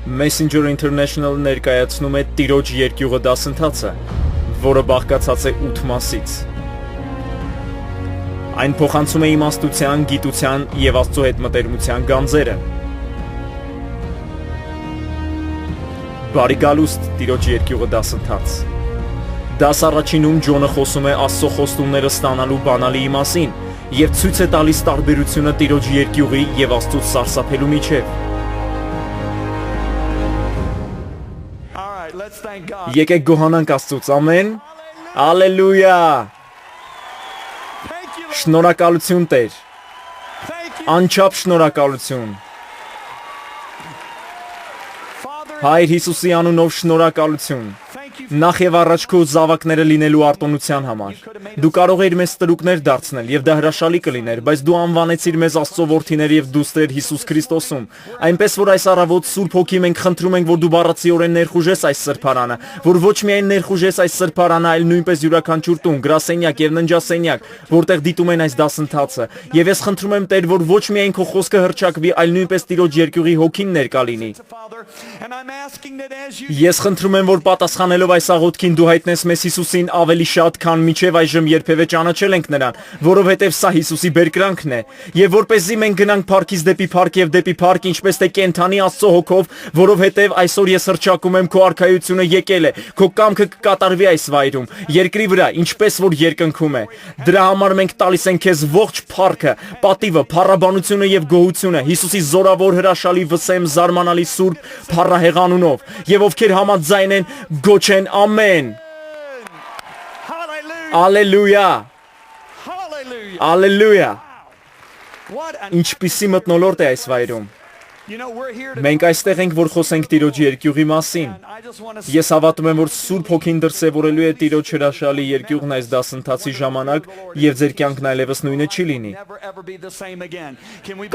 Messenger International ներկայացնում է Տիրոջ երկյուղը դասընթացը, որը բաղկացած է 8 մասից։ Այն փոխանցում է իմաստության, գիտության և Աստծո հետ մտերմության գանձերը։ Բարի գալուստ Տիրոջ երկյուղը դասընթաց։ Դաս առաջինում Ջոնը խոսում է Աստծո խոստումները ստանալու բանալիի մասին և ցույց է տալիս տարբերությունը Տիրոջ երկյուղի և Աստծուց սարսափելու միջև։ Եկեք գոհանանք Աստծուց, ամեն, ալելույա, շնորհակալություն Տեր, անչափ շնորհակալություն, Հայր Հիսուսի անունով շնորհակալություն, նախ և առաջ քո զավակները լինելու արտոնության համար, դու կարող էիր մեզ տրուկներ դարձնել և դա հրաշալի կլիներ, բայց դու անվանեցիր մեզ Աստծո որդիներ և դուստր Հիսուս Քրիստոսում, այնպես որ այս առավոտ Սուրբ Հոգի մենք խնդրում ենք, որ դու բառացիորեն ներխուժես այս սրբարանը, որ ոչ միայն ներխուժես այս սրբարանը, այլ նույնպես յուրաքանչյուր տուն, գրասենյակ և ննջասենյակ, որտեղ դիտում են այս դասընթացը, և ես խնդրում եմ Տեր, որ ոչ միայն քո խոսքը հռչակվի, այլ նույնպես Տիրոջ երկյուղի հոգին ներկա լինի։ Ես խնդրում եմ, որ պատասխանելով այս աղոթքին դու հայտնես մեզ Հիսուսին ավելի շատ, քան մինչև այժմ երբևէ ճանաչել ենք նրան, որովհետև սա Հիսուսի բերկրանքն է, եւ որպեսզի մենք գնանք փառքից դեպի փառք եւ դեպի փառք, ինչպես թե կենթանի Աստծո հոգով, որովհետև այսօր ես հռչակում եմ քո արքայությունը եկել է, քո կամքը կկատարվի այս վայրում, երկրի վրա, ինչպես որ երկնքում է։ Դրա համար մենք տալիս ենք քեզ ողջ փառքը, պատիվը, փառաբանությունը եւ գոհությունը Հիսուսի զորավոր հրաշալի վսեմ զարմանալի սուրբ փառահեղ անունով, եւ ովքեր համաձայն են, գոչեն ամեն։ Ալելույա։ Ալելույա։ Ինչպիսի մթնոլորտ է այս վայրում։ Մենք այստեղ ենք, որ խոսենք Տիրոջ երկյուղի մասին։ Ես հավատում եմ, որ Սուրբ Հոգին դրսևորելու է Տիրոջ հրաշալի երկյուղն այս դասընթացի ժամանակ եւ ձեր կյանքն այլևս նույնը չի լինի։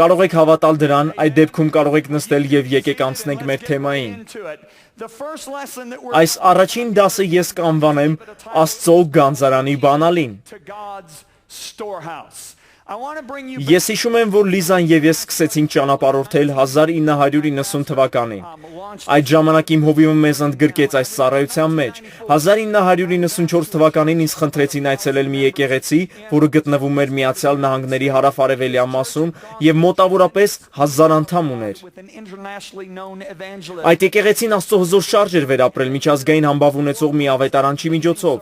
Կարող եք հավատալ դրան, այդ դեպքում կարող եք նստել եւ եկեք անցնենք մեր թեմային։ Այս առաջին դասը ես կանվանեմ Աստծո գանձարանի բանալին։ Ես հիշում եմ, որ Լիզան եւ ես սկսեցինք ճանապարհորդել 1990 թվականին։ Այդ ժամանակ իմ հոբբիմը մեզ ընդգրկեց այս ծառայության մեջ։ 1994 թվականին ինձ խնդրեցին այցելել մի եկեղեցի, որը գտնվում էր Միացյալ Նահանգների հարավ-արևելյան մասում եւ մոտավորապես 1000 անդամ ուներ։ Այդ եկեղեցին Աստծո հզոր շարժ էր վերապրել միջազգային համբավ ունեցող մի ավետարանչի միջոցով։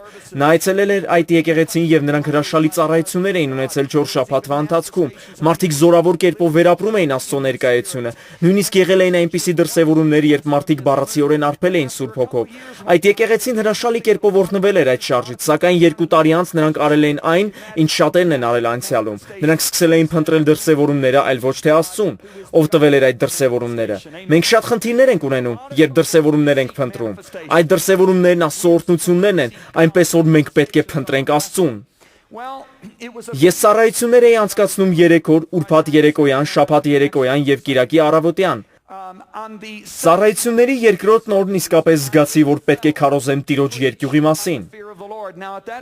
Նա այցելել էր այդ եկեղեցին եւ նրանք հրաշալի ծառայություններ էին ունեցել 4 շաբաթվա ընթացքում։ Մարդիկ զորավոր կերպով վերապրում էին Աստծո ներկայությունը։ Նույնիսկ եղել էին այնպիսի դրսևորումներ, երբ մարդիկ բառացիորեն արփել էին Սուրբ Հոգով։ Այդ եկեղեցին հրաշալի կերպով օրհնվել էր այդ շարժից, սակայն 2 տարի անց նրանք արել էին այն, ինչ շատերն են արել անցյալում։ Նրանք սկսել էին փնտրել դրսևորումները, այլ ոչ թե Աստծուն, ով տվել էր այդ դրսևորումները։ Մենք շատ խնդիրներ ենք ունենում, երբ դրսևորումներ ենք փնտրում։ Այդ դրսևորումներն Աստծո օրհնություններն են, այնպես որ մենք պետք է փնտրենք Աստծուն։ Ես ծառայություններ էի անցկացնում 3 օր, ուրբաթ երեկոյան, շաբաթ երեկոյան եւ կիրակի առավոտյան։ Ծառայությունների երկրորդ օրն իսկապես զգացի, որ պետք է քարոզեմ Տիրոջ երկյուղի մասին։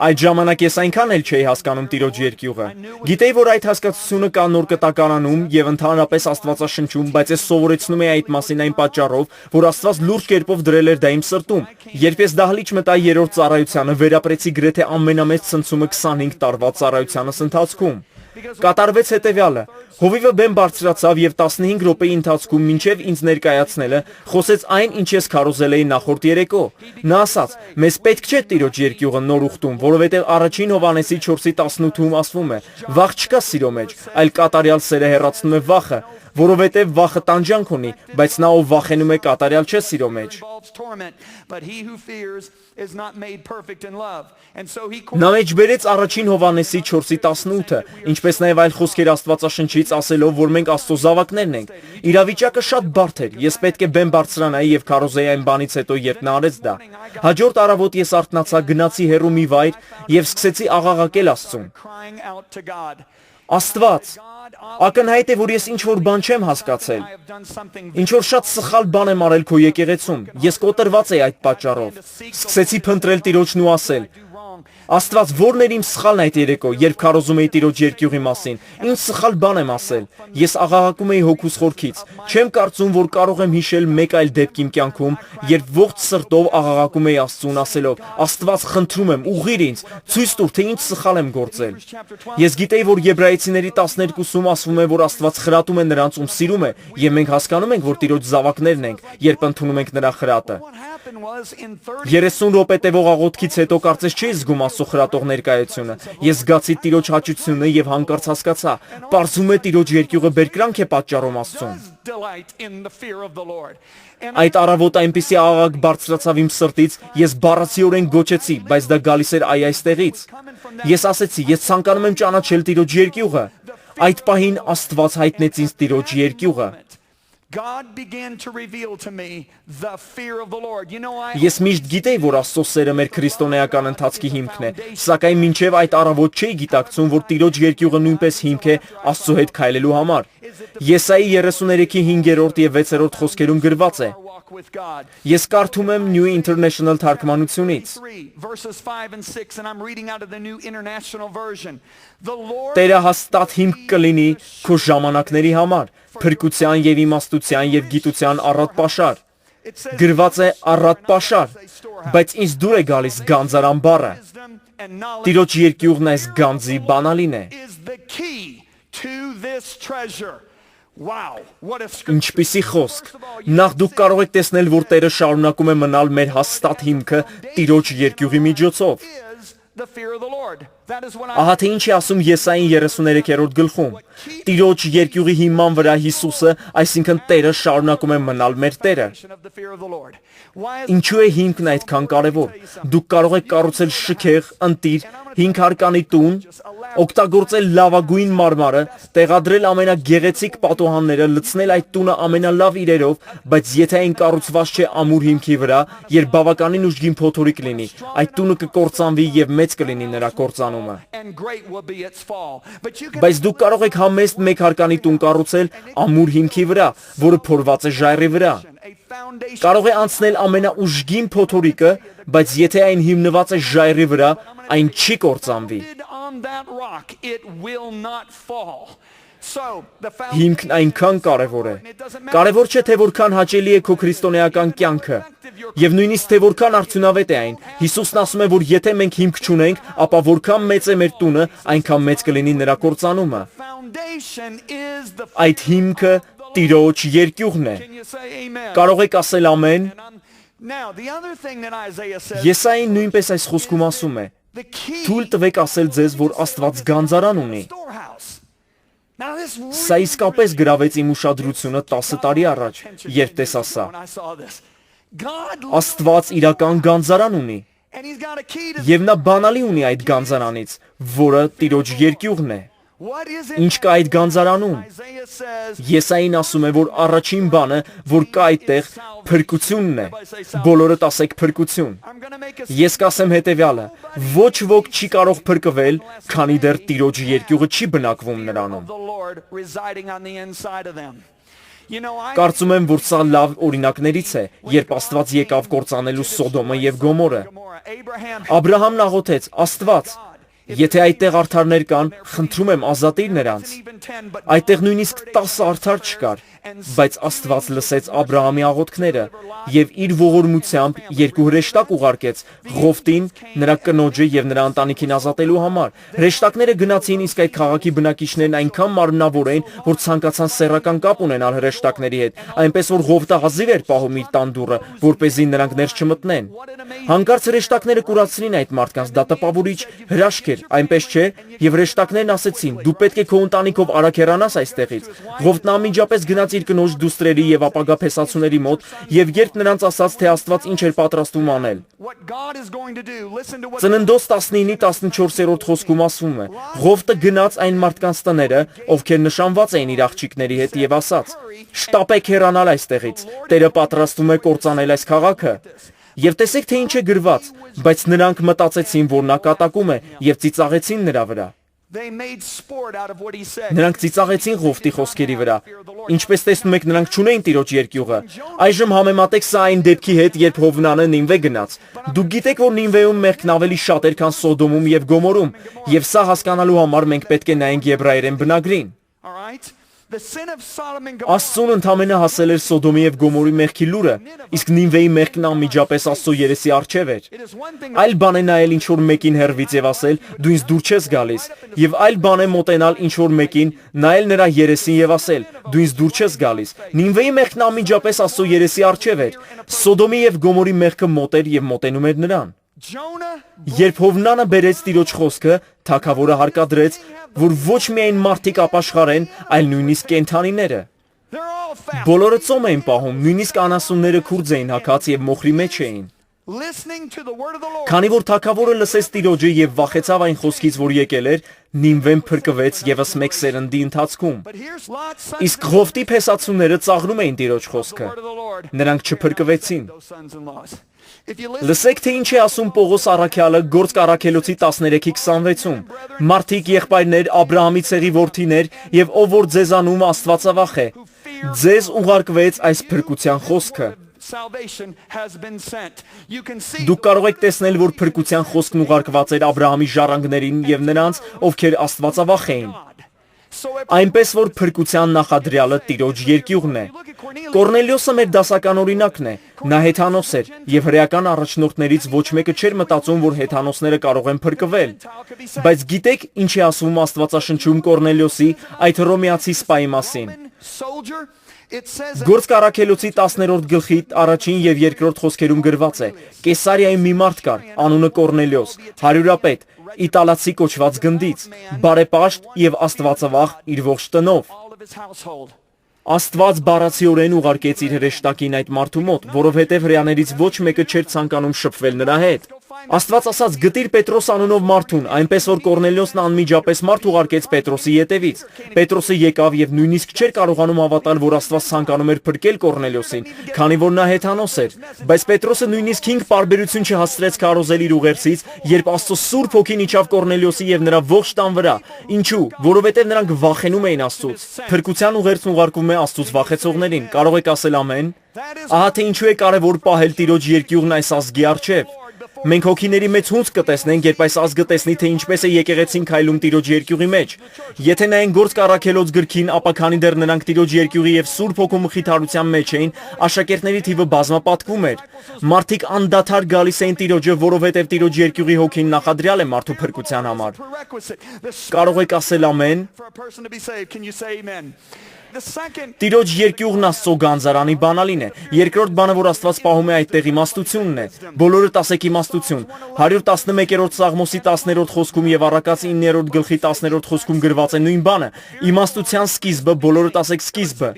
Այդ ժամանակ ես այնքան էլ չէի հասկանում Տիրոջ երկյուղը։ Գիտեի, որ այդ հասկացությունը կա Նոր Կտակարանում եւ ընդհանրապես Աստվածաշնչում, բայց ես սովորեցնում էի այդ մասին այն պատճառով, որ Աստված լուրջ կերպով դրել էր դա իմ սրտում։ Երբ ես դահլիճ մտա 3-րդ ծառայությանը, վերապրեցի գրեթե ամենամեծ ցնցումը 25 տարվա ծառայությանս ընթացքում։ Կատարվեց հետևյալը. հովիվը բեմ բարձրացավ եւ 15 րոպեի ընթացքում մինչեւ ինձ ներկայացնելը խոսեց այն, ինչ ես քարոզել էի նախորդ երեկո։ Նա ասաց. մեզ պետք չէ Տիրոջ երկյուղը նոր ուխտում, որովհետեւ առաջին Հովհաննեսի 4:18-ում ասվում է. վախ չկա սիրո մեջ, այլ կատարյալ սերը հեռացնում է վախը, որովհետև վախը տանջանք ունի, բայց նա ով վախենում է կատարյալ չէ սիրո մեջ։ Նա մեջբերեց առաջին Հովհաննեսի 4:18-ը, ինչպես նաև այլ խոսքեր Աստվածաշնչից ասելով, որ մենք Աստծո զավակներն ենք։ Իրավիճակը շատ բարդ էր, ես պետք է բեմ բարձրանայի եւ քարոզեի այն բանից հետո, երբ նա արեց դա։ Հաջորդ առավոտ ես արթնացա, գնացի հեռու մի վայր եւ սկսեցի աղաղակել Աստծուն։ Աստված, ակնհայտ է, որ ես ինչ-որ բան չեմ հասկացել, ինչ-որ շատ սխալ բան եմ արել քո եկեղեցում, ես կոտրված էի այդ պատճառով, սկսեցի փնտրել Տիրոջն ու ասել, Աստված, որն էր իմ սխալն այդ երեկո, երբ քարոզում էի Տիրոջ երկյուղի մասին։ Ինչ սխալ բան եմ ասել։ Ես աղաղակում էի հոգուս խորքից։ Չեմ կարծում, որ կարող եմ հիշել մեկ այլ դեպք իմ կյանքում, երբ ողջ սրտով աղաղակում էի Աստծուն ասելով. Աստված, խնդրում եմ, ուղղիր ինձ, ցույց տուր, թե ինչ սխալ եմ գործել։ Ես գիտեի, որ Եբրայեցիների 12-ում ասվում է, որ Աստված խրատում է նրանց, ում սիրում է, եւ մենք հասկանում ենք, որ Տիրոջ զավակներն ենք, երբ ընդունում ենք նրա խրատը։ 30 րոպե տևող աղոթքից հետո կարծես չէի զգում Աստծո խրատող ներկայությունը։ Ես զգացի Տիրոջ հաճությունը եւ հանկարծ հասկացա, պարզում է Տիրոջ երկյուղը բերկրանք է պատճառում Աստծուն։ Այդ առավոտ այնպիսի աղաղակ բարձրացավ իմ սրտից, ես բառացիորեն գոչեցի, բայց դա գալիս էր այստեղից։ Ես ասեցի, ես ցանկանում եմ ճանաչել Տիրոջ երկյուղը։ Այդ պահին Աստված հայտնեց ինձ Տիրոջ երկյուղը։ Ես միշտ գիտեի, որ Աստծո սերը մեր քրիստոնեական ընթացքի հիմքն է, սակայն մինչև այդ առավոտ չէի գիտակցում, որ Տիրոջ երկյուղը նույնպես հիմք է Աստծո հետ քայլելու համար։ Եսայի 33-ի 5-րդ եւ 6-րդ խոսքերում գրված է. Ես կարդում եմ New International թարգմանությունից. Տերը հաստատ հիմք կլինի քո ժամանակների համար, փրկության եւ իմաստության եւ գիտության առատ պաշար։ Գրված է առատ պաշար, բայց ինձ դուր է գալիս գանձարան բառը։ Տիրոջ երկյուղն այս գանձի բանալին է։ Ինչպիսի խոսք։ Նախ դուք կարող եք տեսնել, որ Տերը շարունակում է մնալ մեր հաստատ հիմքը Տիրոջ երկյուղի միջոցով։ Ահա թե ինչ է ասում Եսային 33-րդ գլխում։ Տիրոջ երկյուղի հիման վրա Հիսուսը, այսինքն Տերը շարունակում է մնալ մեր Տերը։ Ինչու է հիմքն այդքան կարևոր։ Դուք կարող եք կառուցել շքեղ, ընտիր, 5 հարկանի տուն, օգտագործել լավագույն մարմարը, տեղադրել ամենագեղեցիկ պատոհանները, լցնել այդ տունը ամենալավ իրերով, բայց եթե այն կառուցված չէ ամուր հիմքի վրա, երբ բավականին ուժգին փոթորիկ լինի, այդ տունը կկործանվի եւ մեծ կլինի նրա կործանումը։ Բայց դուք կարող եք համեստ 1 հարկանի տուն կառուցել ամուր հիմքի վրա, որը փորված է ժայռի վրա։ Կարող է անցնել ամենաուժգին փոթորիկը, բայց եթե այն հիմնված է ժայռի վրա, այն չի կործանվի։ Հիմքն այնքան կարևոր է։ Կարևոր չէ, թե որքան հաճելի է քո քրիստոնեական կյանքը, եւ նույնիսկ թե որքան արդյունավետ է այն։ Հիսուսն ասում է, որ եթե մենք հիմք չունենք, ապա որքան մեծ է մեր տունը, այնքան մեծ կլինի նրա կործանումը։ Այդ հիմքը Տիրոջ երկյուղն է։ Կարող եք ասել ամեն։ Եսային նույնպես այս խոսքում ասում է. Թույլ տվեք ասել ձեզ, որ Աստված գանձարան ունի։ Սա իսկապես գրավեց իմ ուշադրությունը 10 տարի առաջ, երբ տեսա սա։ Աստված իրական գանձարան ունի։ Եվ նա բանալի ունի այդ գանձարանից, որը Տիրոջ երկյուղն է։ Ինչ կա այդ գանձարանում։ Եսային ասում է, որ առաջին բանը, որ կա այդտեղ, փրկությունն է։ Բոլորդ ասեք փրկություն։ Ես կասեմ հետևյալը. ոչ ոք չի կարող փրկվել, քանի դեռ Տիրոջ երկյուղը չի բնակվում նրանում։ Կարծում եմ, որ սա լավ օրինակներից է, երբ Աստված եկավ կործանելու Սոդոմը եւ Գոմորը։ Աբրահամն աղոթեց. Աստված, եթե այդտեղ արդարներ կան, խնդրում եմ ազատիր նրանց։ Այդտեղ նույնիսկ 10 արդար չկար, բայց Աստված լսեց Աբրահամի աղոթքները եւ իր ողորմությամբ 2 հրեշտակ ուղարկեց Ղովտին, նրա կնոջը եւ նրա ընտանիքին ազատելու համար։ Հրեշտակները գնացին, իսկ այդ քաղաքի բնակիչներն այնքան մարմնավոր էին, որ ցանկացան սեռական կապ ունենալ հրեշտակների հետ, այնպես որ Ղովտը հազիվ էր պահում իր տան դուռը, որպեսզի նրանք ներս չմտնեն։ Հանկարծ հրեշտակները կուրացրին այդ մարդկանց, դա տպավորիչ հրաշք էր, այնպես չէ, եւ հրեշտակներն ասեցին. դու պետք է քո ընտանիքով արագ հեռանաս այստեղից։ Ղովտն անմիջապես գնաց իր կնոջ դուստրերի եւ ապագա փեսացուների մոտ եւ երբ նրանց ասաց, թե Աստված ինչ էր պատրաստվում անել։ Ծննդոց 19-ի 14-րդ խոսքում ասվում է. Ղովտը գնաց այն մարդկանց տները, ովքեր նշանված էին իր աղջիկների հետ եւ ասաց. շտապեք հեռանալ այստեղից, Տերը պատրաստվում է կործանել այս քաղաքը։ Եվ տեսեք, թե ինչ է գրված, բայց նրանք մտածեցին, որ նա կատակում է եւ ծիծաղեցին նրա վրա։ Նրանք ծիծաղեցին Ղովտի խոսքերի վրա։ Ինչպես տեսնում եք, նրանք չունեին Տիրոջ երկյուղը։ Այժմ համեմատեք սա այն դեպքի հետ, երբ Հովնանը Նինվե գնաց։ Դուք գիտեք, որ Նինվեում մեղքն ավելի շատ էր, քան Սոդոմում եւ Գոմորում, եւ սա հասկանալու համար մենք պետք է նայենք եբրայերեն բնագրին։ Աստծուն ընդամենը հասել էր Սոդոմի եւ Գոմորի մեղքի լուրը, իսկ Նինվեի մեղքն անմիջապես Աստծո երեսի առջև էր։ Այլ բան է նայել ինչ-որ մեկին հեռվից եւ ասել՝ դու ինձ դուր չես գալիս, եւ այլ բան է մոտենալ ինչ-որ մեկին, նայել նրա երեսին եւ ասել՝ դու ինձ դուր չես գալիս։ Նինվեի մեղքն անմիջապես Աստծո երեսի առջև էր։ Սոդոմի եւ Գոմորի մեղքը մոտ էր եւ մոտենում էր նրան։ Երբ Հովնանը բերեց Տիրոջ խոսքը, թագավորը հարկադրեց, որ ոչ միայն մարդիկ ապաշխարեն, այլ նույնիսկ կենդանիները։ Բոլորը ծոմ էին պահում, նույնիսկ անասունները քուրձ էին հագած եւ մոխրի մեջ էին։ Քանի որ թագավորը լսեց Տիրոջը եւ վախեցավ այն խոսքից, որ եկել էր, Նինվեն փրկվեց եւս մեկ սերնդի ընթացքում։ Իսկ Ղովտի փեսացուները ծաղրում էին Տիրոջ խոսքը։ Նրանք չփրկվեցին։ Լսեք, թե ինչ է ասում Պողոս առաքյալը Գործք առաքելոցի 13:26-ում։ Մարդիկ, եղբայրներ, Աբրահամի ցեղի որդիներ եւ ով որ ձեզանում Աստվածավախ է, ձեզ ուղարկվեց այս փրկության խոսքը։ Դուք կարող եք տեսնել, որ փրկության խոսքն ուղարկված էր Աբրահամի ժառանգներին եւ նրանց, ովքեր Աստվածավախ էին։ Այնպես որ փրկության նախադրյալը Տիրոջ երկյուղն է։ Կորնելիոսը մեր դասական օրինակն է։ Նա հեթանոս էր եւ հրեական առաջնորդներից ոչ մեկը չէր մտածում, որ հեթանոսները կարող են փրկվել։ Բայց գիտեք ինչ է ասվում Աստվածաշնչում Կորնելիոսի այդ հռոմեացի սպայի մասին։ Գործք առաքելոցի 10-րդ գլխի առաջին եւ երկրորդ խոսքերում գրված է. Կեսարիայում մի մարդ կար, անունը Կորնելիոս, հարյուրապետ, Իտալացի կոչված գնդից, բարեպաշտ եւ Աստվածավախ իր ողջ տնով։ Աստված բառացիորեն ուղարկեց իր հրեշտակին այդ մարդու մոտ, որովհետև հրեաներից ոչ մեկը չէր ցանկանում շփվել նրա հետ։ Աստված ասաց՝ գտիր Պետրոս անունով մարդուն, այնպես որ Կորնելիոսն անմիջապես մարդ ուղարկեց Պետրոսի ետևից։ Պետրոսը եկավ եւ նույնիսկ չէր կարողանում հավատալ, որ Աստված ցանկանում էր փրկել Կորնելիոսին, քանի որ նա հեթանոս էր։ Բայց Պետրոսը նույնիսկ 5 պարբերություն չհասցրեց քարոզել իր ուղերձից, երբ Աստծո Սուրբ Հոգին իջավ Կորնելիոսի եւ նրա ողջ տան վրա։ Ինչու՞, որովհետեւ նրանք վախենում էին Աստծուց։ Փրկության ուղերձն ուղարկվում է Աստծուց վախեցողներին։ Կարող եք ասել ամեն։ Ահա թե ինչու է կարևոր պահել Տիրոջ երկյուղն այս ազգի առջև։ Մենք հոգիների մեծ հունց կտեսնենք, երբ այս ազգը տեսնի, թե ինչպես է եկեղեցին քայլում Տիրոջ երկյուղի մեջ։ Եթե նայենք Գործք առաքելոց գրքին, ապա քանի դեռ նրանք Տիրոջ երկյուղի եւ Սուրբ Հոգու մխիթարության մեջ էին, աշակերտների թիվը բազմապատկվում էր։ Մարդիկ անդադար գալիս էին Տիրոջը, որովհետեւ Տիրոջ երկյուղի հոգին նախադրյալ է մարդու փրկության համար։ Կարող եք ասել ամեն։ Տիրոջ երկյուղն Աստծո գանձարանի բանալին է։ Երկրորդ բանը, որ Աստված պահում է այդտեղ իմաստությունն է։ Բոլորդ ասեք իմաստություն։ 111-րդ Սաղմոսի 10-րդ խոսքում եւ Առակաց 9-րդ գլխի 10-րդ խոսքում գրված է նույն բանը։ Իմաստության սկիզբը, բոլորդ ասեք սկիզբը։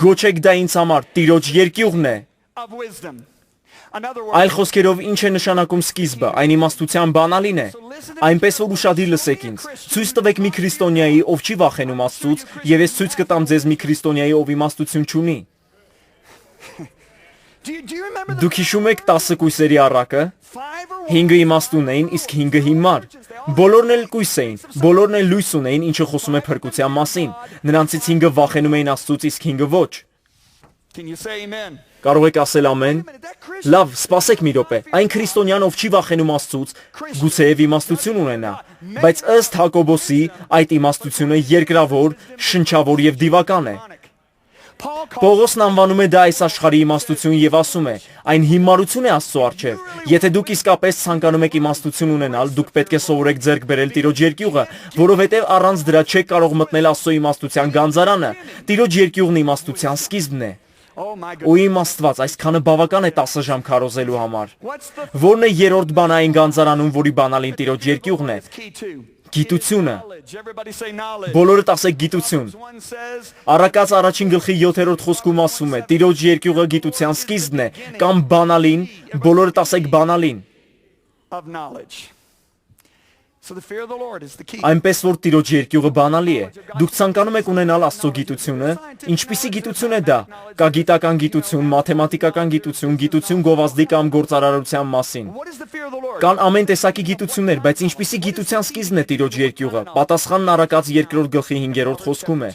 Գոչեք դա ինձ համար, Տիրոջ երկյուղն է։ Այլ խոսքերով ինչ է նշանակում սկիզբը, այն իմաստության բանալին է։ Այնպես որ ուշադիր լսեք ինձ։ Ցույց տվեք մի քրիստոնյայի, ով չի վախենում Աստծուց, եւ ես ցույց կտամ ձեզ մի քրիստոնյայի, ով իմաստություն չունի։ Դուք հիշում եք 10 կույսերի առակը։ 5-ը իմաստուն էին, իսկ 5-ը հիմար։ Բոլորն էլ կույս էին, բոլորն էլ լույս ունեին, ինչը խոսում է փրկության մասին։ Նրանցից 5-ը վախենում էին Աստծուց, իսկ 5-ը ոչ։ Կարող եք ասել ամեն։ Լավ, սպասեք մի րոպե։ Այն քրիստոնյան, ով չի վախենում Աստծուց, գուցեև իմաստություն ունենա, բայց ըստ Հակոբոսի այդ իմաստությունը երկրավոր, շնչավոր եւ դիվական է։ Պողոսն անվանում է դա այս աշխարհի իմաստություն եւ ասում է. այն հիմարություն է Աստծո առջև։ Եթե դուք իսկապես ցանկանում եք իմաստություն ունենալ, դուք պետք է սովորեք ձեռք բերել Տիրոջ երկյուղը, որովհետեւ առանց դրա չեք կարող մտնել Աստծո իմաստության գանձարանը։ Տիրոջ երկյուղն իմաստության սկիզբն է։ Ու իմ Աստված, այսքանը բավական է 10 ժամ քարոզելու համար։ Որն է երրորդ բանային գանձարանում, որի բանալին Տիրոջ երկյուղն է։ Գիտությունը։ Բոլորդ ասեք գիտություն։ Առակաց առաջին գլխի 7-րդ խոսքում ասում է. Տիրոջ երկյուղը գիտության սկիզբն է, կամ բանալին, բոլորդ ասեք բանալին։ Այնպես որ Տիրոջ երկյուղը բանալի է։ Դուք ցանկանում եք ունենալ Աստծո գիտությունը, ինչպիսի գիտություն է դա։ Կա գիտական գիտություն, մաթեմատիկական գիտություն, գիտություն գովազդի կամ գործարարության մասին։ Կան ամեն տեսակի գիտություններ, բայց ինչպիսի գիտության սկիզբն է Տիրոջ երկյուղը։ Պատասխանն Առակաց 2-5 խոսքում է։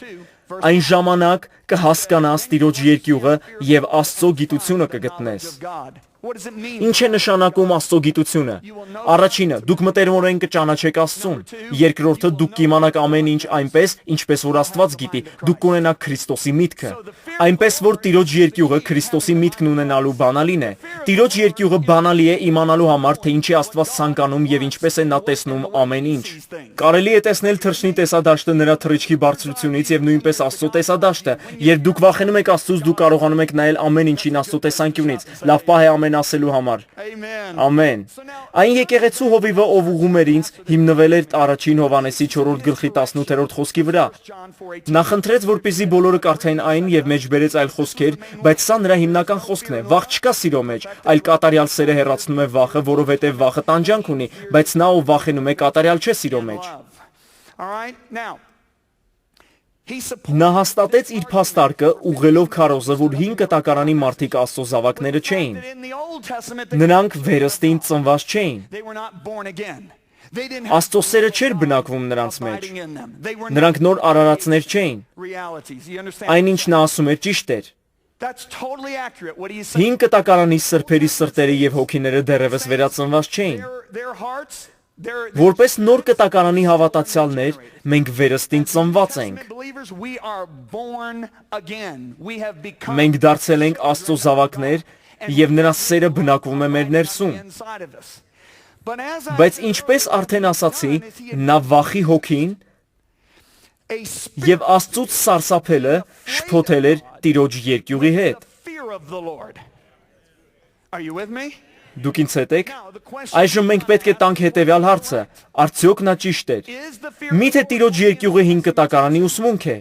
Այն ժամանակ կհասկանաս Տիրոջ երկյուղը եւ Աստծո գիտությունը կգտնես։ Ինչ է նշանակում Աստծո գիտությունը։ Առաջինը, դուք մտերմորեն կճանաչեք Աստծուն։ Երկրորդը, դուք կիմանաք ամեն ինչ այնպես, ինչպես որ Աստված գիտի։ Դուք կունենաք Քրիստոսի միտքը։ Այնպես որ Տիրոջ երկյուղը Քրիստոսի միտքն ունենալու բանալին է։ Տիրոջ երկյուղը բանալի է իմանալու համար, թե ինչի Աստված ցանկանում եւ ինչպես է նա տեսնում ամեն ինչ։ Կարելի է տեսնել թռչնի տեսադաշտը նրա թռիչքի բարձրությունից եւ նույնպես Աստծո տեսադաշտը։ Երբ դուք վախենում եք Աստծուց, դուք կարողանում եք նայել ամեն ինչին Աստծո տեսանկյունից։ Լավ պահ է ամեն ասելու համար։ Ամեն։ Այն եկեղեցու հովիվը, ով ուղում էր ինձ, հիմնվել էր առաջին Հովհաննեսի 4:18 խոսքի վրա։ Նա խնդրեց, որպեսզի բոլորը կարդային այն եւ մեջ բերեց այլ խոսքեր, բայց սա նրա հիմնական խոսքն է։ Վախ չկա սիրո մեջ, այլ կատարյալ սերը հեռացնում է վախը, որովհետեւ վախը տանջանք ունի, բայց նա ով վախենում է կատարյալ չէ սիրո մեջ։ Նա հաստատեց իր փաստարկը ուղղելով քարոզը, որ 5 կտակարանի մարդիկ Աստծո զավակները չէին։ Նրանք վերստին ծնված չէին։ Աստծո սերը չէր բնակվում նրանց մեջ։ Նրանք նոր արարածներ չէին։ Այնինչ նա ասում էր ճիշտ էր։ 5 կտակարանի սրբերի սրտերը եւ հոգիները դեռևս վերածնված չէին։ Որպես նոր կտակարանի հավատացյալներ, մենք վերստին ծնված ենք։ Մենք դարձել ենք Աստծո զավակներ եւ նրա սերը բնակվում է մեր ներսում։ Բայց ինչպես արդեն ասացի, նա վախի հոգին եւ Աստծուց սարսափելը շփոթել էր Տիրոջ երկյուղի հետ։ Դուք ինձ հետ եք։ Այժմ մենք պետք է տանք հետևյալ հարցը. արդյոք նա ճիշտ էր։ Միթե Տիրոջ երկյուղը 5 կտակարանի ուսմունք է։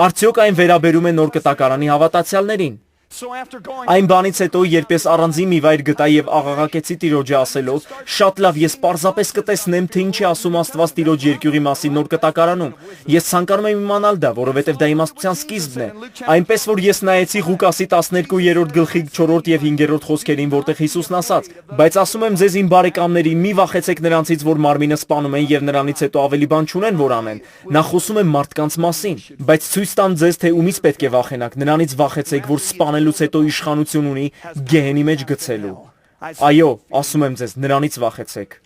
Արդյոք այն վերաբերում է նոր կտակարանի հավատացյալներին։ Այն բանից հետո, երբ ես առանձին մի վայր գտա եւ աղաղակեցի Տիրոջը ասելով. շատ լավ, ես պարզապես կտեսնեմ, թե ինչ է ասում Աստված Տիրոջ երկյուղի մասին նոր կտակարանում։ Ես ցանկանում եմ իմանալ դա, որովհետեւ դա իմաստության սկիզբն է։ Այնպես որ ես նայեցի Ղուկասի 12-րդ գլխի 4 եւ 5-րդ խոսքերին, որտեղ Հիսուսն ասաց. բայց ասում եմ ձեզ իմ բարեկամների, մի վախեցեք նրանցից, որ մարմինը սպանում են եւ նրանից հետո ավելի բան չունեն, որ անեն։ Նա խոսում է մարդկանց մասին, բայց ցույց տամ ձեզ, թե ումից պետք է վախենաք։ Նրանից վախեցեք, որ սպանելուց հետո իշխանություն ունի գեհենի մեջ գցելու։ Այո, ասում եմ ձեզ, նրանից վախեցեք։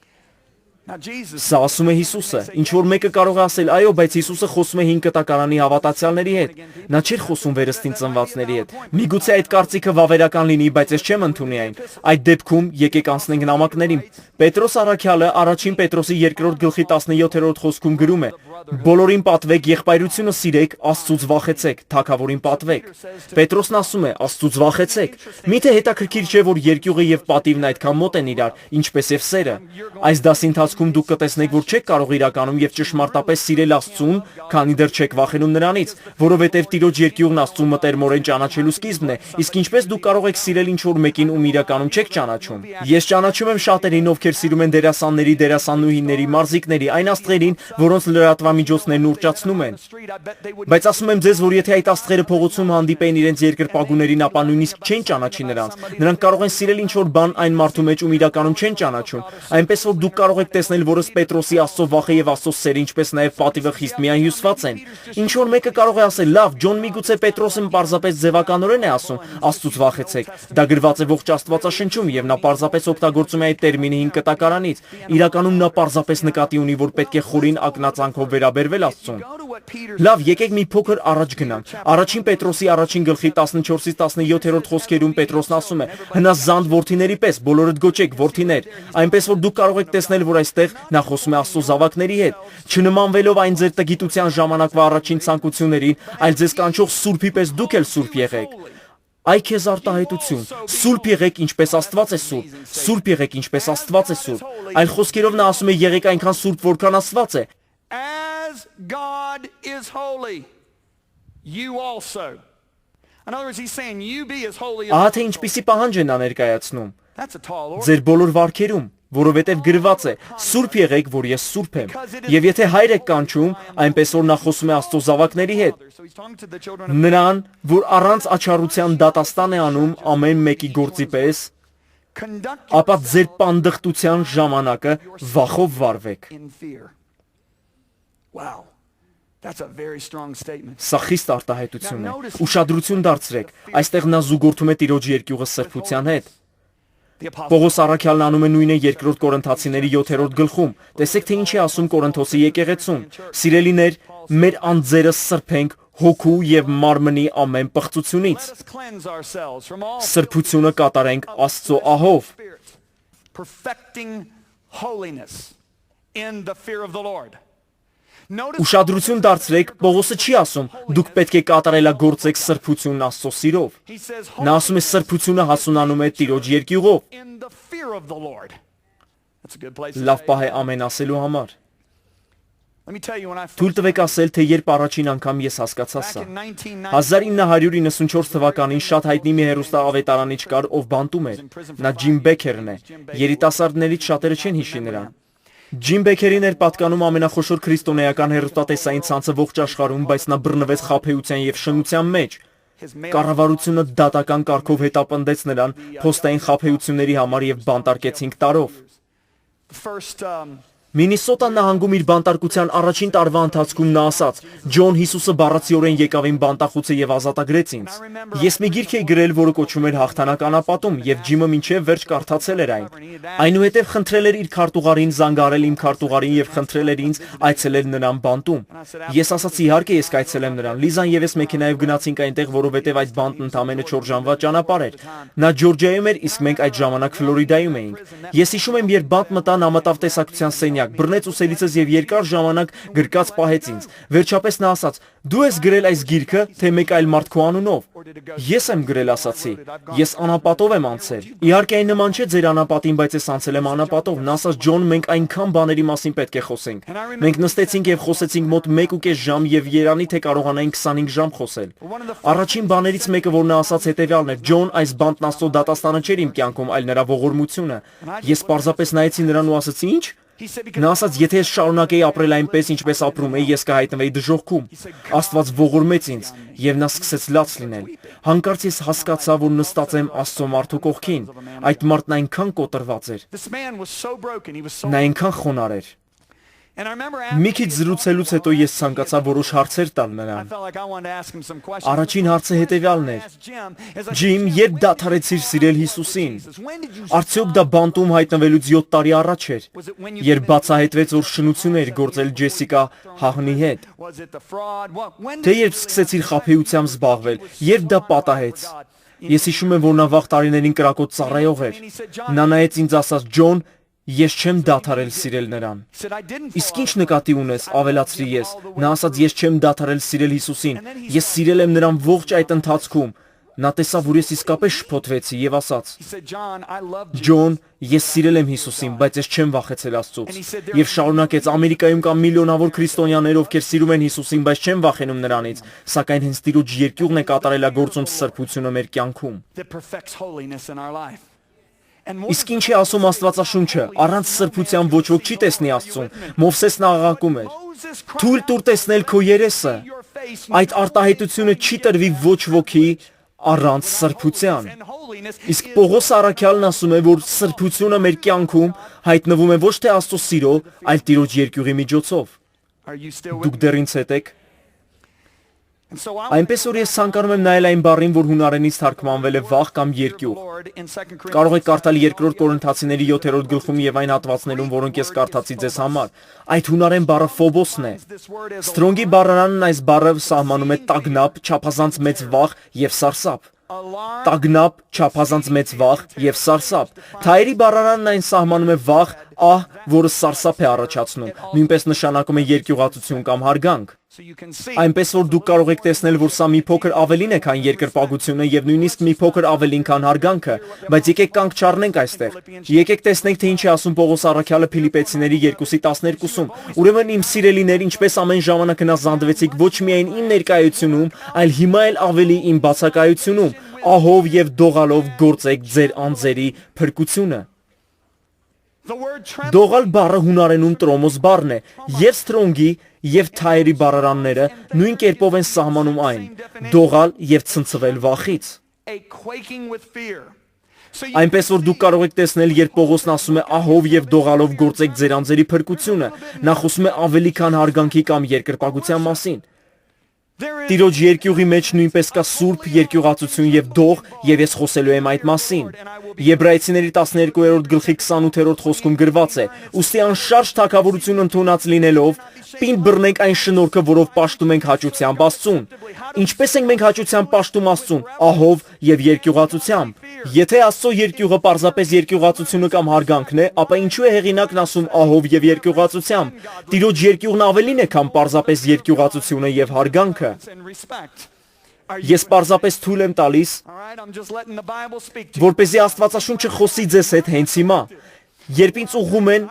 Սա ասում է Հիսուսը, ինչ որ մեկը կարող է ասել, այո, բայց Հիսուսը խոսում է 5 կտակարանի հավատացյալների հետ։ Նա չէր խոսում վերստին ծնվածների հետ։ Միգուցե այդ կարծիքը վավերական լինի, բայց ես չեմ ընդունի այն։ Այդ դեպքում եկեք անցնենք նամակներին։ Պետրոս առաքյալը առաջին Պետրոսի 2-րդ գլխի 17-րդ խոսքում գրում է. բոլորին պատվեք, եղբայրությունը սիրեք, Աստծուց վախեցեք, թագավորին պատվեք։ Պետրոսն ասում է, Աստծուց վախեցեք։ Միթե հետաքրքիր չէ, որ երկյուղը եւ պատիվն այդքան մոտ են իրար, ինչպես եւ սերը։ Այս դասի ընթացքում դուք կտեսնեք, որ չեք կարող իրականում եւ ճշմարտապես սիրել Աստծուն, քանի դեռ չեք վախենում նրանից, որովհետեւ Տիրոջ երկյուղն Աստծուն մտերմորեն ճանաչելու սկիզբն է, իսկ ինչպես դուք կարող եք սիրել ինչ որ մեկին, ում իրականում չեք ճանաչում։ Ես ճանաչում եմ շատերին, ովքեր սիրում են դերասանների, դերասանուհիների, մարզիկների, այն աստղերին, որոնց լրատվամիջոցներն ուռճացնում են։ Բայց ասում եմ ձեզ, որ եթե այդ աստղերը փողոցում հանդիպեին իրենց երկրպագուներին, ապա նույնիսկ չեն ճանաչի նրանց։ Նրանք կարող են սիրել ինչ որ բան այն մարդու մեջ, ում իրականում չեն ճանաչում։ Այնպես որ դուք կարող եք տեսնել, որ ըստ Պետրոսի Աստծո վախը եւ Աստծո սերը, ինչպես նաեւ պատիվը խիստ միայն հյուսված են։ Ինչ որ մեկը կարող է ասել, լավ, Ջոն միգուցե Պետրոսը պարզապես ձևականորեն է ասում, Աստծուց վախեցեք։ Դա գրված է ողջ Աստվածաշնչում եւ նա պարզապես օգտագործում է այդ տերմինը 5 կտակարանից։ Իրականում նա պարզապես նկատի ունի, որ պետք է խորին ակնածանքով վերաբերվել Աստծուն։ Լավ, եկեք մի փոքր առաջ գնանք։ Առաջին Պետրոսի առաջին գլխի 14-ից 17-րդ խոսքերում Պետրոսն ասում է. հնազանդ որդիների պես բոլորդ գոչեք որդիներ, այնպես որ դուք կարող եք տեսնել, որ այստեղ նա խոսում է Աստծո զավակների հետ, չնմանվելով այն ձեր տգիտության ժամանակվա առաջին ցանկություններին, այլ ձեզ կանչող Սուրբի պես դուք էլ սուրբ եղեք։ Այ քեզ արտահայտություն, սուրբ եղեք ինչպես Աստված է սուրբ, սուրբ եղեք ինչպես Աստված է սուրբ։ Այլ խոսքերով նա ասում է եղեք այնքան սուրբ, որքան Աստված է։ As God is holy, you also. In other words, he's saying you be as holy as Ահա թե ինչպիսի պահանջ է նա ներկայացնում։ That's a tall order. Ձեր բոլոր վարքերում, որովհետև գրված է. «Սուրբ եղեք, որ ես սուրբ եմ»։ Եվ եթե հայր եք կանչում, այնպես որ նա խոսում է Աստծո զավակների հետ, նրան, որ առանց աչառության դատաստան է անում ամեն մեկի գործի պես, ապա ձեր պանդխտության ժամանակը վախով վարվեք։ Սա խիստ արտահայտություն է։ Ուշադրություն դարձրեք, այստեղ նա զուգորդում է Տիրոջ երկյուղը սրբության հետ։ Պողոս առաքյալն անում է նույնը 2 Կորինթացիների 7-րդ գլխում։ Տեսեք, թե ինչ է ասում Կորինթոսի եկեղեցուն. «Սիրելիներ, մեր անձերը սրբենք հոգու եւ մարմնի ամեն պղծությունից։ Սրբությունը կատարենք Աստծո ահով»։ Ուշադրություն դարձրեք, Պողոսը չի ասում. «Դուք պետք է կատարելագործեք սրբությունն Աստծո սիրով»։ Նա ասում է սրբությունը հասունանում է Տիրոջ երկյուղով։ Լավ պահ է ամեն ասելու համար։ Թույլ տվեք ասել, թե երբ առաջին անգամ ես հասկացա սա։ 1994 թվականին շատ հայտնի մի հեռուստաավետարանիչ կար, ով բանտում էր։ Նա Ջիմ Բեքերն է։ Երիտասարդներից շատերը չեն հիշի նրան։ Ջիմ Բեքերին էր պատկանում ամենախոշոր քրիստոնեական հեռուստատեսային ցանցը ողջ աշխարհում, բայց նա բռնվեց խաբեության եւ շնության մեջ։ Կառավարությունը դատական կարգով հետապնդեց նրան փոստային խաբեությունների համար եւ բանտարկեց 5 տարով։ Մինիսոտա նահանգում իր բանտարկության առաջին տարվա ընթացքում նա ասաց. «Ջոն Հիսուսը բառացիորեն եկավ իմ բանտախուցը եւ ազատագրեց ինձ։ Ես մի գիրք էի գրել, որը կոչվում էր Հաղթանակ անապատում, եւ Ջիմը մինչեւ վերջ կարդացել էր այն։ Այնուհետև խնդրել էր իր քարտուղարին զանգարել իմ քարտուղարին եւ խնդրել էր ինձ այցելել նրան բանտում։ Ես ասացի իհարկե ես կայցելեմ նրան։ Լիզան եւ ես մեքենայով գնացինք այնտեղ, որովհետեւ այդ բանտն ընդամենը 4 ժամվա ճանապարհ էր։ Նա Ջորջիայում էր, իսկ մենք այդ ժամանակ Ֆլորիդայում էինք։ Ես հիշում եմ, երբ բանտ մտա, նա մտավ տեսակցության սենյակ, բռնեց ուսերիցս եւ երկար ժամանակ գրկած պահեց ինձ։ Վերջապես նա ասաց. «Դու ես գրել այս գիրքը, թե մեկ այլ մարդ քո անունով»։ Ես եմ գրել, ասացի։ Ես անապատով եմ անցել։ Իհարկե այն նման չէ ձեր անապատին, բայց ես անցել եմ անապատով։ Նա ասաց. «Ջոն, մենք այնքան բաների մասին պետք է խոսենք»։ Մենք նստեցինք եւ խոսեցինք մոտ 1.5 ժամ եւ երանի թե կարողանայինք 25 ժամ խոսել։ Առաջին բաներից մեկը, որ նա ասաց, հետեւյալն էր. «Ջոն, այս բանտն Աստծո դատաստանը չէր իմ կյանքում, այլ նրա ողորմությունը»։ Ես պարզապես նայեցի նրան ու ասացի. «Ինչ»։ Նա ասաց. «Եթե ես շարունակեի ապրել այնպես, ինչպես ապրում էի, ես կհայտնվեի դժոխքում։ Աստված ողորմեց ինձ եւ նա սկսեց լաց լինել։ Հանկարծ ես հասկացա, որ նստած եմ Աստծո մարդու կողքին։ Այդ մարդն այնքան կոտրված էր։ Նա այնքան խոնարհ էր։ Մի քիչ զրուցելուց հետո ես ցանկացա որոշ հարցեր տալ նրան։ Առաջին հարցը հետեւյալն էր. «Ջիմ, երբ դադարեցիր սիրել Հիսուսին։ Արդյոք դա բանտում հայտնվելուց 7 տարի առաջ էր, երբ բացահայտվեց, որ շնություն էր գործել Ջեսիկա Հաղնի հետ։ Թե երբ սկսեցիր խաբեությամբ զբաղվել, երբ դա պատահեց։ Ես հիշում եմ, որ նա վաղ տարիներին կրակոտ ծառայող էր։ Նա նայեց ինձ, ասաց. «Ջոն, ես չեմ դադարել սիրել նրան»։ Իսկ ինչ նկատի ունես, ավելացրի ես։ Նա ասաց. «Ես չեմ դադարել սիրել Հիսուսին։ Ես սիրել եմ նրան ողջ այդ ընթացքում»։ Նա տեսավ, որ ես իսկապես շփոթվեցի եւ ասաց. «Ջոն, ես սիրել եմ Հիսուսին, բայց ես չեմ վախեցել Աստծուց»։ Եվ շարունակեց. «Ամերիկայում կան միլիոնավոր քրիստոնյաներ, ովքեր սիրում են Հիսուսին, բայց չեն վախենում նրանից, սակայն հենց Տիրոջ երկյուղն է կատարելագործում սրբությունը մեր կյանքում»։ Իսկ ինչ է ասում Աստվածաշունչը. «Առանց սրբության ոչ ոք չի տեսնի Աստծուն»։ Մովսեսն աղաղակում էր. «Թույլ տուր տեսնել քո երեսը»։ Այդ արտահայտությունը չի տրվի ոչ ոքի առանց սրբության։ Իսկ Պողոս առաքյալն ասում է, որ սրբությունը մեր կյանքում հայտնվում է ոչ թե Աստծո սիրո, այլ Տիրոջ երկյուղի միջոցով։ Դուք դեռ ինձ հետ եք։ Այնպես որ ես ցանկանում եմ նայել այն բառին, որ հունարենից թարգմանվել է վախ կամ երկյուղ։ Կարող եք կարդալ 2 Կորինթացիների 7-րդ գլխում եւ այն հատվածներում, որոնք ես կարդացի ձեզ համար։ Այդ հունարեն բառը ֆոբոսն է։ Ստրոնգի բառարանն այս բառը սահմանում է տագնապ, չափազանց մեծ վախ եւ սարսափ։ Տագնապ, չափազանց մեծ վախ եւ սարսափ։ Թայերի բառարանն այն սահմանում է վախ, ահ, որը սարսափ է առաջացնում, նույնպես նշանակում է երկյուղացություն կամ հարգանք։ Այնպես որ դուք կարող եք տեսնել, որ սա մի փոքր ավելին է, քան երկրպագությունը եւ նույնիսկ մի փոքր ավելին, քան հարգանքը, բայց եկեք կանգ չառնենք այստեղ։ Եկեք տեսնենք, թե ինչ է ասում Պողոս առաքյալը Փիլիպպեցիների 2:12-ում։ Ուրեմն իմ սիրելիներ, ինչպես ամեն ժամանակ հնազանդվեցիք ոչ միայն իմ ներկայությունում, այլ հիմա էլ ավելի իմ բացակայությունում, ահով եւ դողալով գործեք ձեր անձերի փրկությունը։ Դողալ բառը հունարենում տրոմոս բառն է, եւ ստրոնգի եւ թայերի բառարանները նույն կերպով են սահմանում այն. դողալ եւ ցնցվել վախից։ Այնպես որ դուք կարող եք տեսնել, երբ Պողոսն ասում է ահով եւ դողալով գործեք ձեր անձերի փրկությունը, նա խոսում է ավելի քան հարգանքի կամ երկրպագության մասին։ Տիրոջ երկյուղի մեջ նույնպես կա սուրբ երկյուղացություն եւ դող, եւ ես խոսելու եմ այդ մասին։ Եբրայեցիների 12-րդ գլխի 28-րդ խոսքում գրված է. «Ուստի անշարժ թագավորություն ընդունած լինելով, պինդ բռնենք այն շնորհքը, որով պաշտում ենք հաճությամբ Աստծուն։ Ինչպես ենք մենք հաճությամբ պաշտում Աստծուն, ահով եւ երկյուղացությամբ։ Եթե Աստծո երկյուղը պարզապես երկյուղացությունը կամ հարգանքն է, ապա ինչու է հեղինակն ասում ահով եւ երկյուղացությամբ։ Տիրոջ երկյուղն ավելին է, քան պարզապես երկյուղացությունը եւ հարգանքը։ Ես պարզապես թույլ եմ տալիս, որպեսզի Աստվածաշունչը խոսի ձեզ հետ հենց հիմա։ Երբ ինձ ուղղում են,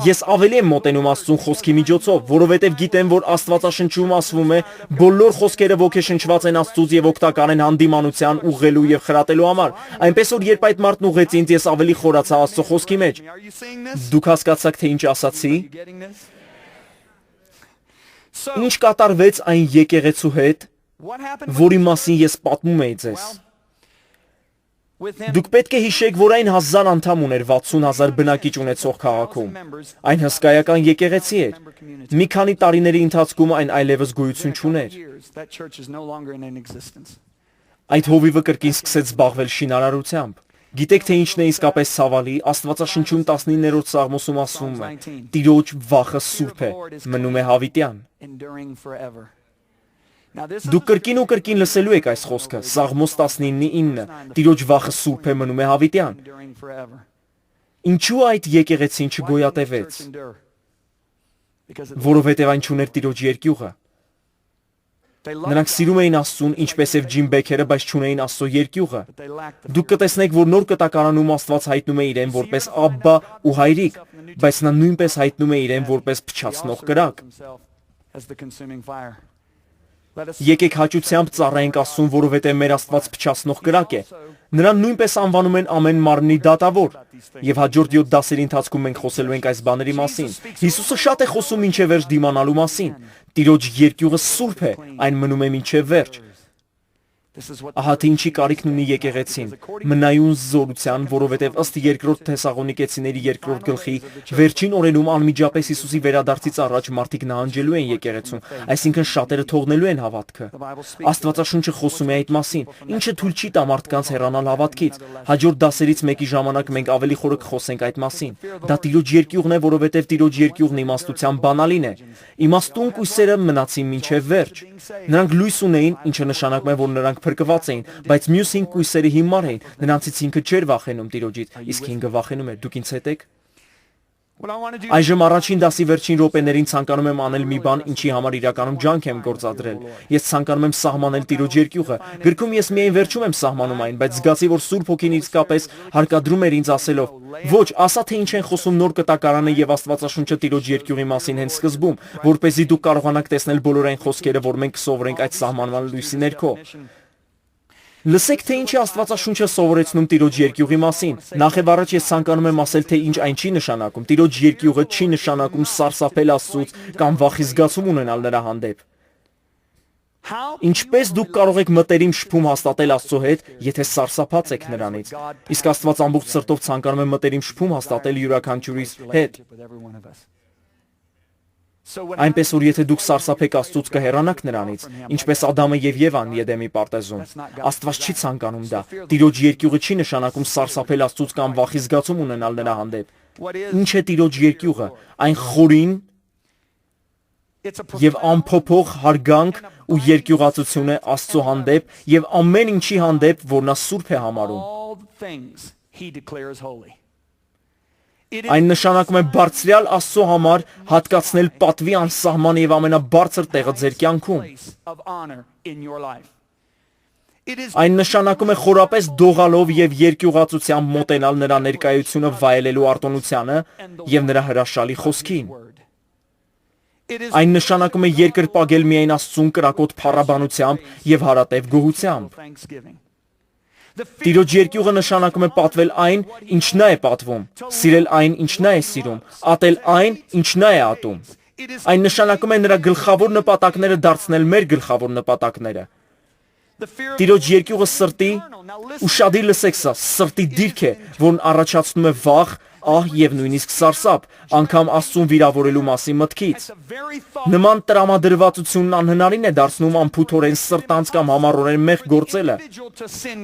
ես ավելի եմ մոտենում Աստծուն խոսքի միջոցով, որովհետև գիտեմ, որ Աստվածաշնչում ասվում է, բոլոր խոսքերը ոգեշնչված են Աստծուց եւ օգտակար են հանդիմանության, ուղղելու եւ խրատելու համար։ Այնպես որ երբ այդ մարդն ուղղեց ինձ, ես ավելի խորացա Աստծո խոսքի մեջ։ Դուք հասկացաք, թե ինչ ասացի։ Ինչ կատարվեց այն եկեղեցու հետ, որի մասին ես պատմում էի ձեզ։ Դուք պետք է հիշեք, որ այն 1000 անդամ ուներ 60,000 բնակիչ ունեցող քաղաքում։ Այն հսկայական եկեղեցի էր։ Մի քանի տարիների ընթացքում այն այլևս գոյություն չուներ։ Այդ հովիվը կրկին սկսեց զբաղվել շինարարությամբ։ Գիտեք, թե ինչն է իսկապես ցավալի, Աստվածաշնչում 19-րդ Սաղմոսում ասվում է. Տիրոջ վախը սուրբ է, մնում է հավիտյան։ Դուք կրկին ու կրկին լսելու եք այս խոսքը, Սաղմոս 19:9, Տիրոջ վախը սուրբ է, մնում է հավիտյան։ Ինչու այդ եկեղեցին չգոյատևեց։ Որովհետև այն չուներ Տիրոջ երկյուղը։ Նրանք սիրում էին Աստծուն, ինչպես եւ Ջիմ Բեքերը, բայց չունեին Աստծո երկյուղը։ Դուք կտեսնեք, որ նոր կտակարանում Աստված հայտնում է իրեն որպես Աբբա ու հայրիկ, բայց նա նույնպես հայտնում է իրեն որպես փչացնող կրակ։ Եկեք հաճությամբ ծառայենք Աստծուն, որովհետև մեր Աստված փչացնող կրակ է։ Նրան նույնպես անվանում են ամեն մարմնի դատավոր։ Եվ հաջորդ 7 դասերի ընթացքում մենք խոսելու ենք այս բաների մասին։ Հիսուսը շատ է խոսում մինչև վերջ դիմանալու մասին։ Տիրոջ երկյուղը սուրբ է, այն մնում է մինչև վերջ։ Ահա թե ինչի կարիքն ունի եկեղեցին, մնայուն զորության, որովհետև ըստ 2 Թեսաղոնիկեցիների 2 գլխի վերջին օրերում անմիջապես Հիսուսի վերադարձից առաջ մարդիկ նահանջելու են եկեղեցուն, այսինքն շատերը թողնելու են հավատքը։ Աստվածաշունչը խոսում է այդ մասին, ինչը թույլ չի տա մարդկանց հեռանալ հավատքից։ Հաջորդ դասերից մեկի ժամանակ մենք ավելի խորը կխոսենք այդ մասին։ Դա Տիրոջ երկյուղն է, որովհետև Տիրոջ երկյուղն իմաստության բանալին է։ Իմաստուն կույսերը մնացին մինչև վերջ։ Նրանք լույս ունեին, ինչը նշանակում է, որ նրանք փրկված էին, բայց մյուս 5 կույսերը հիմար էին, նրանցից 5-ը չէր վախենում Տիրոջից, իսկ 5-ը վախենում էր։ Դուք ինձ հետ եք։ Այժմ առաջին դասի վերջին րոպեներին ցանկանում եմ անել մի բան, ինչի համար իրականում ջանք եմ գործադրել։ Ես ցանկանում եմ սահմանել Տիրոջ երկյուղը։ Գրքում ես միայն վերջում եմ սահմանում այն, բայց զգացի, որ Սուրբ Հոգին իսկապես հարկադրում էր ինձ ասելով. ոչ, ասա թե ինչ են խոսում նոր կտակարանը եւ Աստվածաշունչը Տիրոջ երկյուղի մասին հենց սկզբում, որպեսզի դուք կարողանաք տեսնել բոլոր այն խոսքերը, որ մենք կսովորենք այդ սահմանման լույսի ներքո։ Լսեք, թե ինչ է Աստվածաշունչը սովորեցնում Տիրոջ երկյուղի մասին։ Նախ եւ առաջ ես ցանկանում եմ ասել, թե ինչ այն չի նշանակում։ Տիրոջ երկյուղը չի նշանակում սարսափել Աստծուց կամ վախի զգացում ունենալ նրա հանդեպ։ Ինչպես դուք կարող եք մտերիմ շփում հաստատել Աստծո հետ, եթե սարսափած եք նրանից։ Իսկ Աստված ամբողջ սրտով ցանկանում է մտերիմ շփում հաստատել յուրաքանչյուրիս հետ։ Այնպես որ եթե դուք սարսափեք Աստծուց, կհեռանաք նրանից, ինչպես Ադամը եւ Եվան Եդեմի պարտեզում։ Աստված չի ցանկանում դա։ Տիրոջ երկյուղը չի նշանակում սարսափել Աստծուց կամ վախի զգացում ունենալ նրա հանդեպ։ Ինչ է Տիրոջ երկյուղը։ Այն խորին եւ անփոփոխ հարգանք ու երկյուղացություն է Աստծո հանդեպ եւ ամեն ինչի հանդեպ, որ նա սուրբ է համարում։ Այն նշանակում է բարձրյալ Աստծո համար հատկացնել պատվի անսահման եւ ամենաբարձր տեղը ձեր կյանքում։ Այն նշանակում է խորապես դողալով եւ երկյուղացությամբ մոտենալ նրա ներկայությունը վայելելու արտոնությանը եւ նրա հրաշալի խոսքին։ Այն նշանակում է երկրպագել միայն Աստծուն կրակոտ փառաբանությամբ եւ հարատև գոհությամբ։ Տիրոջ երկյուղը նշանակում է պատվել այն, ինչ նա է պատվում, սիրել այն, ինչ նա է սիրում, ատել այն, ինչ նա է ատում։ Այն նշանակում է նրա գլխավոր նպատակները դարձնել մեր գլխավոր նպատակները։ Տիրոջ երկյուղը սրտի, ուշադիր լսեք սա, սրտի դիրք է, որն առաջացնում է վախ, ահ եւ նույնիսկ սարսափ, անգամ Աստծուն վիրավորելու մասին մտքից։ Նման տրամադրվածությունն անհնարին է դարձնում անփութորեն սրտանց կամ համառորեն մեղք գործելը։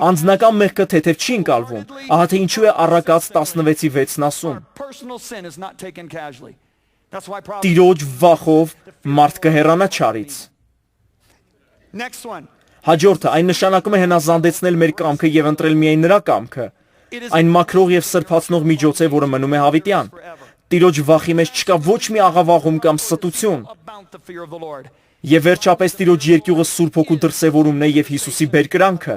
Անձնական մեղքը թեթև չի ընկալվում, ահա թե ինչու է Առակաց 16:6-ն ասում. Տիրոջ վախով մարդ կհեռանա չարից։ Հաջորդը այն նշանակում է հնազանդեցնել մեր կամքը եւ ընտրել միայն նրա կամքը։ Այն մաքրող եւ սրբացնող միջոց է, որը մնում է հավիտյան։ Տիրոջ վախի մեջ չկա ոչ մի աղավաղում կամ ստություն։ Եվ վերջապես Տիրոջ երկյուղը Սուրբ Հոգու դրսևորումն է եւ Հիսուսի բերկրանքը։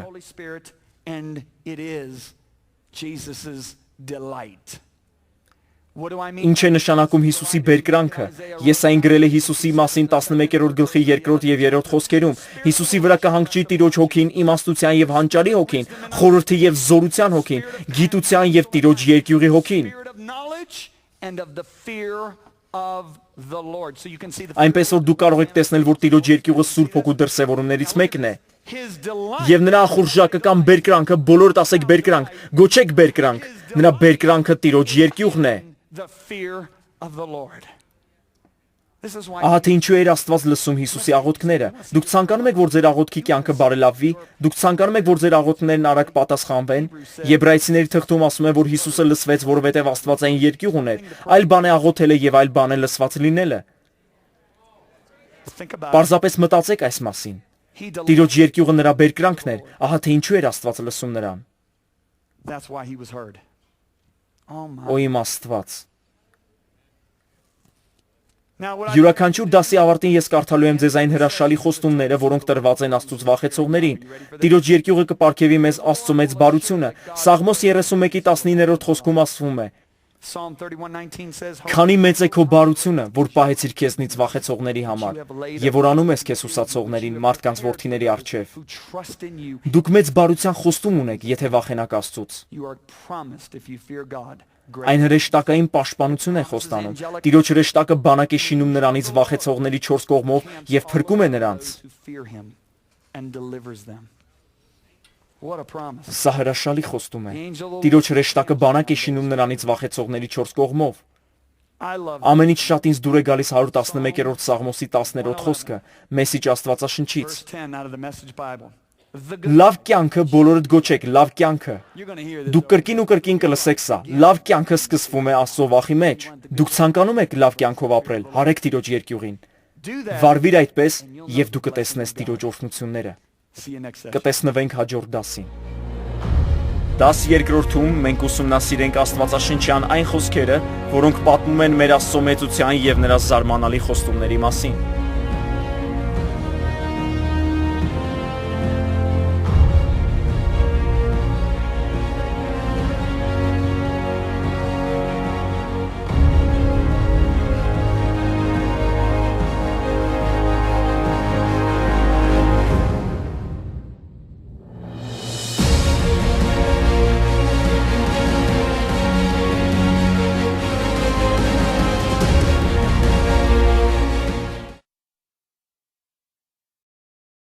Ինչ է նշանակում Հիսուսի բերկրանքը։ Եսային գրել է Հիսուսի մասին 11-րդ գլխի 2-րդ եւ 3-րդ խոսքերում։ Հիսուսի վրա կհանգչի Տիրոջ հոգին, իմաստության եւ հանճարի հոգին, խորհրդի եւ զորության հոգին, գիտության եւ Տիրոջ երկյուղի հոգին։ Այնպես որ դու կարող եք տեսնել, որ Տիրոջ երկյուղը Սուրբ Հոգու դրսևորումներից մեկն է։ Եվ նրա ախորժակը կամ բերկրանքը, բոլորդ ասեք բերկրանք, գոչեք բերկրանք, նրա բերկրանքը Տիրոջ երկյուղն է։ Ահա թե ինչու էր Աստված լսում Հիսուսի աղոթքները։ Դուք ցանկանում եք, որ ձեր աղոթքի կյանքը բարելավվի, դուք ցանկանում եք, որ ձեր աղոթքներն արագ պատասխանվեն։ Եբրայեցիների թղթում ասում է, որ Հիսուսը լսվեց, որովհետև Աստվածային երկյուղ ուներ, այլ բան է աղոթելը եւ այլ բան է լսված լինելը։ Պարզապես մտածեք այս մասին։ Տիրոջ երկյուղը նրա բերկրանքն էր, ահա թե ինչու էր Աստված լսում նրան։ Օ իմ Աստված։ Յուրաքանչյուր դասի ավարտին ես կարդալու եմ ձեզ այն հրաշալի խոստումները, որոնք տրված են Աստծուց վախեցողներին։ Տիրոջ երկյուղը կպարգևի մեզ Աստծո մեծ բարությունը։ Սաղմոս 31:19 խոսքում ասվում է. Քանի մեծ է քո բարությունը, որ պահեցիր քեզնից վախեցողների համար, եւ որ անում ես քեզ ուսացողներին, մարդկանց որդիների առջև։ Դուք մեծ բարության խոստում ունեք, եթե վախենաք Աստծուց։ Այն հրեշտակային պաշտպանություն է խոստանում։ Տիրոջ հրեշտակը բանակ է շինում նրանից վախեցողների 4 կողմով եւ փրկում է նրանց։ Սա հրաշալի խոստում է։ Տիրոջ հրեշտակը բանակ է շինում նրանից վախեցողների 4 կողմով։ Ամենից շատ ինձ դուր է գալիս 111-րդ Սաղմոսի 10-րդ խոսքը, Մեսիջ Աստվածաշնչից։ Լավ կյանքը բոլորդ գոչեք, լավ կյանքը։ Դուք կրկին ու կրկին կլսեք սա։ Լավ կյանքը սկսվում է Աստծո վախի մեջ։ Դուք ցանկանում եք լավ կյանքով ապրել, հարեք Տիրոջ երկյուղին։ Վարվիր այդպես, եւ դու կտեսնես Տիրոջ օրհնությունները։ Կտեսնվենք հաջորդ դասին։ Դաս երկրորդում մենք ուսումնասիրենք Աստվածաշնչյան այն խոսքերը, որոնք պատմում են մեր Աստծո մեծության եւ նրա զարմանալի խոստումների մասին։